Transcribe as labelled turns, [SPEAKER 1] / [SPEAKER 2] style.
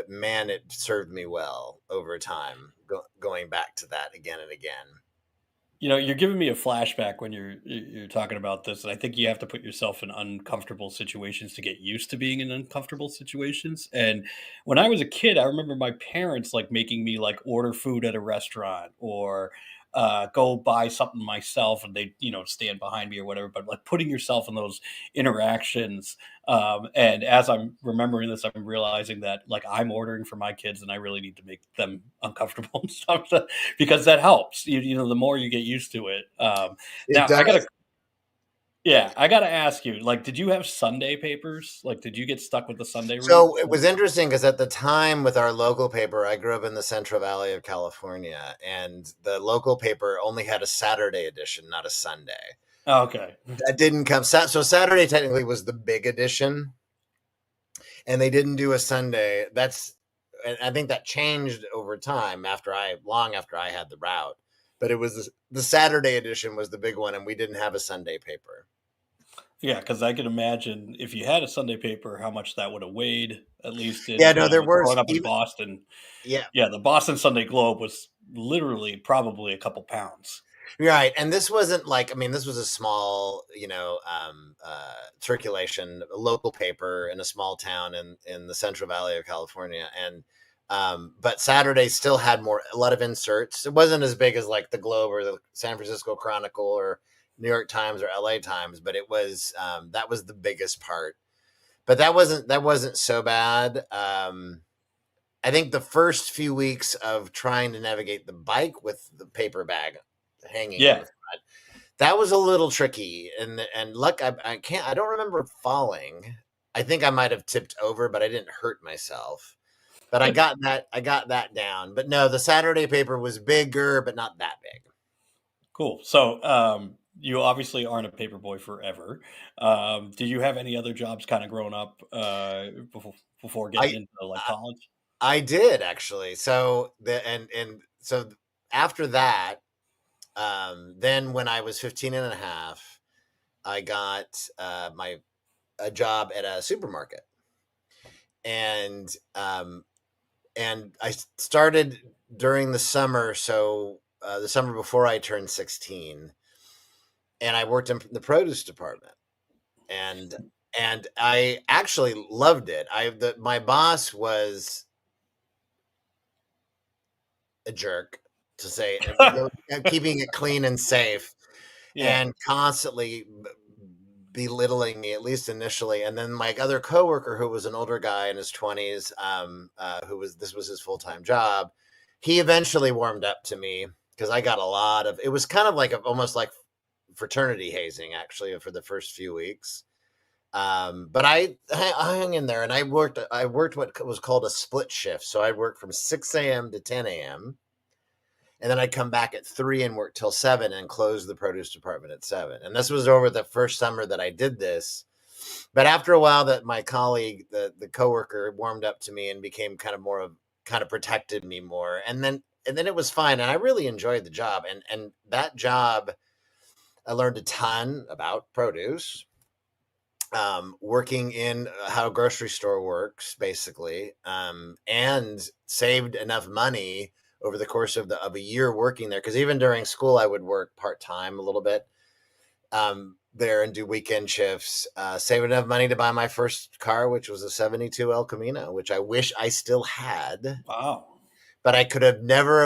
[SPEAKER 1] man, it served me well over time, going back to that again and again.
[SPEAKER 2] You're giving me a flashback when you're talking about this, and I think you have to put yourself in uncomfortable situations to get used to being in uncomfortable situations. And when I was a kid, I remember my parents like making me like order food at a restaurant or go buy something myself, and they stand behind me or whatever. But like putting yourself in those interactions, and as I'm remembering this, I'm realizing that like I'm ordering for my kids, and I really need to make them uncomfortable and stuff because that helps. The more you get used to it.
[SPEAKER 1] It
[SPEAKER 2] Now I gotta,
[SPEAKER 1] does.
[SPEAKER 2] yeah, I gotta ask you. Like, did you have Sunday papers? Like, did you get stuck with the Sunday rule?
[SPEAKER 1] So it was interesting because at the time with our local paper, I grew up in the Central Valley of California, and the local paper only had a Saturday edition, not a Sunday.
[SPEAKER 2] Oh, okay.
[SPEAKER 1] That didn't come. So Saturday technically was the big edition, and they didn't do a Sunday. And I think that changed over time long after I had the route. But it was the Saturday edition was the big one, and we didn't have a Sunday paper.
[SPEAKER 2] Yeah, because I can imagine if you had a Sunday paper, how much that would have weighed. At least
[SPEAKER 1] Yeah,
[SPEAKER 2] in
[SPEAKER 1] no, there were
[SPEAKER 2] growing up in
[SPEAKER 1] even
[SPEAKER 2] Boston.
[SPEAKER 1] yeah,
[SPEAKER 2] Yeah, the Boston Sunday Globe was literally probably a couple pounds.
[SPEAKER 1] right. And this wasn't like, I mean, this was a small, circulation, a local paper in a small town in the Central Valley of California, and but Saturday still had a lot of inserts. It wasn't as big as like the Globe or the San Francisco Chronicle or New York Times or LA Times, but it was that was the biggest part. But that wasn't so bad. I think the first few weeks of trying to navigate the bike with the paper bag hanging in
[SPEAKER 2] Yeah.
[SPEAKER 1] the front, that was a little tricky. And luck, I don't remember falling. I think I might have tipped over, but I didn't hurt myself. But I got that down. But no, the Saturday paper was bigger, but not that big.
[SPEAKER 2] Cool. So, you obviously aren't a paperboy forever. Did you have any other jobs kind of growing up before getting
[SPEAKER 1] I
[SPEAKER 2] into like
[SPEAKER 1] I,
[SPEAKER 2] college?
[SPEAKER 1] I did actually. So after that, then when I was 15 and a half, I got my a job at a supermarket, and I started during the summer, so the summer before I turned 16, and I worked in the produce department, and I actually loved it. My boss was a jerk, to say, keeping it clean and safe,
[SPEAKER 2] Yeah.
[SPEAKER 1] and constantly belittling me, at least initially. And then my other coworker, who was an older guy in his 20s, this was his full-time job, he eventually warmed up to me because I got a lot of, it was kind of like almost like fraternity hazing, actually, for the first few weeks. But I hung in there, and I worked what was called a split shift. So I'd work from 6 a.m. to 10 a.m., and then I'd come back at 3 and work till 7 and close the produce department at 7. And this was over the first summer that I did this. But after a while, that my colleague, the coworker, warmed up to me and became kind of protected me more. And then it was fine. And I really enjoyed the job. And that job, I learned a ton about produce, working in how a grocery store works, basically, and saved enough money over the course of a year working there. Because even during school, I would work part time a little bit there and do weekend shifts. Save enough money to buy my first car, which was a '72 El Camino, which I wish I still had,
[SPEAKER 2] Wow.
[SPEAKER 1] but I could have never